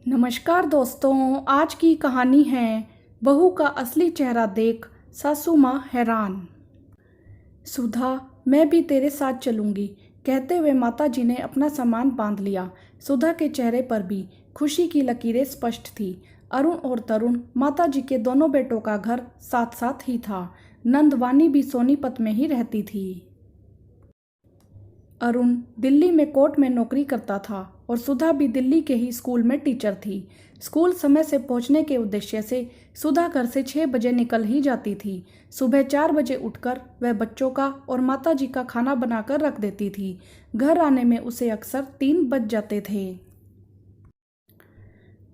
नमस्कार दोस्तों, आज की कहानी है बहू का असली चेहरा देख सासू माँ हैरान। सुधा, मैं भी तेरे साथ चलूंगी, कहते हुए माताजी ने अपना सामान बांध लिया। सुधा के चेहरे पर भी खुशी की लकीरें स्पष्ट थी। अरुण और तरुण, माताजी के दोनों बेटों का घर साथ साथ ही था। नंदवानी भी सोनीपत में ही रहती थी। अरुण दिल्ली में कोर्ट में नौकरी करता था और सुधा भी दिल्ली के ही स्कूल में टीचर थी। स्कूल समय से पहुंचने के उद्देश्य से सुधा घर से 6 बजे निकल ही जाती थी। सुबह 4 बजे उठकर वह बच्चों का और माताजी का खाना बनाकर रख देती थी। घर आने में उसे अक्सर 3 बज जाते थे।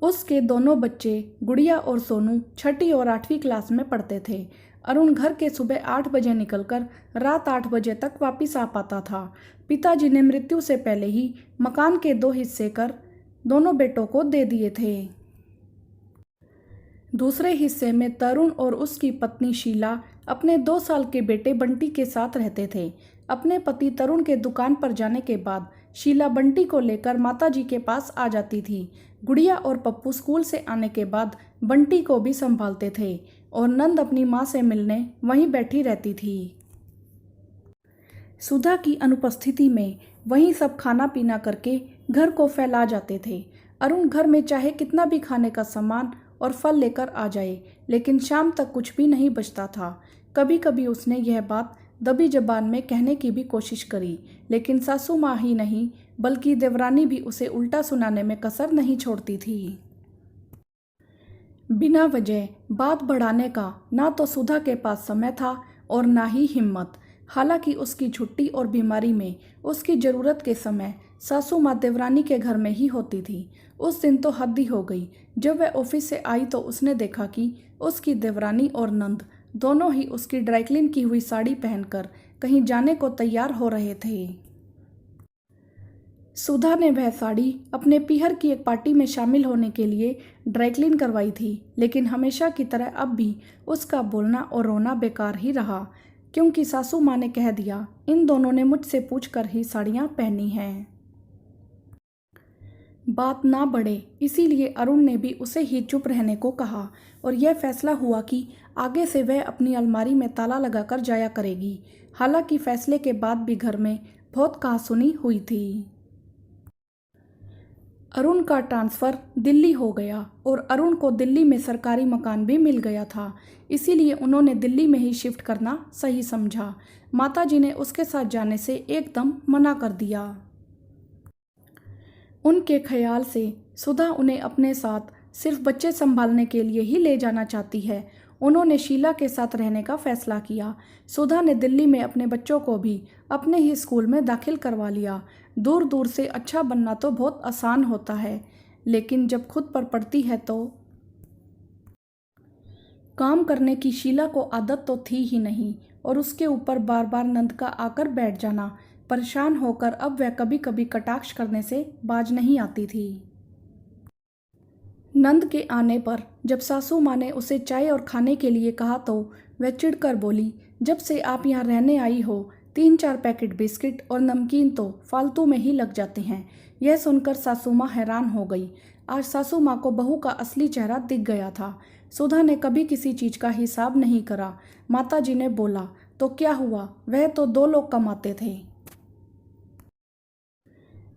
उसके दोनों बच्चे गुड़िया और सोनू 6ठी और 8वीं क्लास में पढ़ते थे। अरुण घर के सुबह 8 बजे निकलकर रात 8 बजे तक वापस आ पाता था। पिताजी ने मृत्यु से पहले ही मकान के 2 हिस्से कर दोनों बेटों को दे दिए थे। दूसरे हिस्से में तरुण और उसकी पत्नी शीला अपने 2 साल के बेटे बंटी के साथ रहते थे। अपने पति तरुण के दुकान पर जाने के बाद शीला बंटी को लेकर माताजी के पास आ जाती थी। गुड़िया और पप्पू स्कूल से आने के बाद बंटी को भी संभालते थे और नंद अपनी माँ से मिलने वहीं बैठी रहती थी। सुधा की अनुपस्थिति में वहीं सब खाना पीना करके घर को फैला जाते थे। अरुण घर में चाहे कितना भी खाने का सामान और फल लेकर आ जाए, लेकिन शाम तक कुछ भी नहीं बचता था। कभी कभी उसने यह बात दबी जबान में कहने की भी कोशिश करी, लेकिन सासू माँ ही नहीं बल्कि देवरानी भी उसे उल्टा सुनाने में कसर नहीं छोड़ती थी। बिना वजह बात बढ़ाने का ना तो सुधा के पास समय था और ना ही हिम्मत। हालांकि उसकी छुट्टी और बीमारी में उसकी ज़रूरत के समय सासू माँ देवरानी के घर में ही होती थी। उस दिन तो हद ही हो गई। जब वह ऑफिस से आई तो उसने देखा कि उसकी देवरानी और नंद दोनों ही उसकी ड्राईक्लीन की हुई साड़ी पहनकर कहीं जाने को तैयार हो रहे थे। सुधा ने वह साड़ी अपने पीहर की एक पार्टी में शामिल होने के लिए ड्राईक्लीन करवाई थी, लेकिन हमेशा की तरह अब भी उसका बोलना और रोना बेकार ही रहा, क्योंकि सासू माँ ने कह दिया इन दोनों ने मुझसे पूछकर ही साड़ियाँ पहनी हैं। बात ना बढ़े इसीलिए अरुण ने भी उसे ही चुप रहने को कहा और यह फैसला हुआ कि आगे से वह अपनी अलमारी में ताला लगाकर जाया करेगी। हालांकि फैसले के बाद भी घर में बहुत कहासुनी हुई थी। अरुण का ट्रांसफ़र दिल्ली हो गया और अरुण को दिल्ली में सरकारी मकान भी मिल गया था, इसीलिए उन्होंने दिल्ली में ही शिफ्ट करना सही समझा। माताजी ने उसके साथ जाने से एकदम मना कर दिया। उनके ख्याल से सुधा उन्हें अपने साथ सिर्फ बच्चे संभालने के लिए ही ले जाना चाहती है। उन्होंने शीला के साथ रहने का फैसला किया। सुधा ने दिल्ली में अपने बच्चों को भी अपने ही स्कूल में दाखिल करवा लिया। दूर दूर से अच्छा बनना तो बहुत आसान होता है, लेकिन जब खुद पर पड़ती है तो। काम करने की शीला को आदत तो थी ही नहीं और उसके ऊपर बार बार नंद का आकर बैठ जाना। परेशान होकर अब वह कभी कभी कटाक्ष करने से बाज नहीं आती थी। नंद के आने पर जब सासू माँ ने उसे चाय और खाने के लिए कहा तो वह चिढ़कर बोली, जब से आप यहाँ रहने आई हो 3-4 पैकेट बिस्किट और नमकीन तो फालतू में ही लग जाते हैं। यह सुनकर सासू माँ हैरान हो गई। आज सासू माँ को बहू का असली चेहरा दिख गया था। सुधा ने कभी किसी चीज़ का हिसाब नहीं करा। माताजी ने बोला, तो क्या हुआ, वह तो 2 लोग कमाते थे।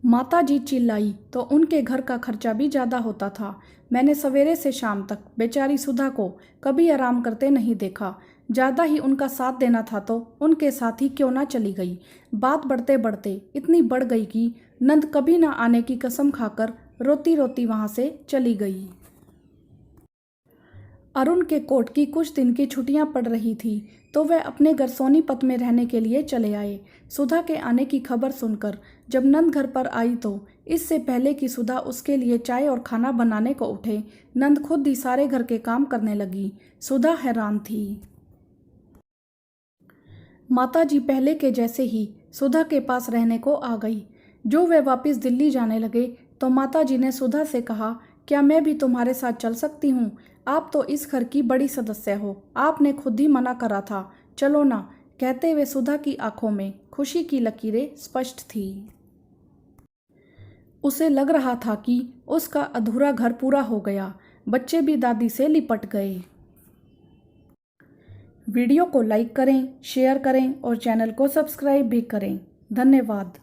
माताजी चिल्लाई तो उनके घर का खर्चा भी ज़्यादा होता था। मैंने सवेरे से शाम तक बेचारी सुधा को कभी आराम करते नहीं देखा। ज़्यादा ही उनका साथ देना था तो उनके साथ ही क्यों ना चली गई। बात बढ़ते बढ़ते इतनी बढ़ गई कि नंद कभी ना आने की कसम खाकर रोती रोती वहाँ से चली गई। अरुण के कोर्ट की कुछ दिन की छुट्टियां पड़ रही थी तो वह अपने घर सोनीपत में रहने के लिए चले आए। सुधा के आने की खबर सुनकर जब नंद घर पर आई तो इससे पहले कि सुधा उसके लिए चाय और खाना बनाने को उठे, नंद खुद ही सारे घर के काम करने लगी। सुधा हैरान थी। माताजी पहले के जैसे ही सुधा के पास रहने को आ गई। जो वे वापस दिल्ली जाने लगे तो माताजी ने सुधा से कहा, क्या मैं भी तुम्हारे साथ चल सकती हूँ? आप तो इस घर की बड़ी सदस्य हो, आपने खुद ही मना करा था, चलो ना। कहते हुए सुधा की आंखों में खुशी की लकीरें स्पष्ट थी। उसे लग रहा था कि उसका अधूरा घर पूरा हो गया। बच्चे भी दादी से लिपट गए। वीडियो को लाइक करें, शेयर करें और चैनल को सब्सक्राइब भी करें। धन्यवाद।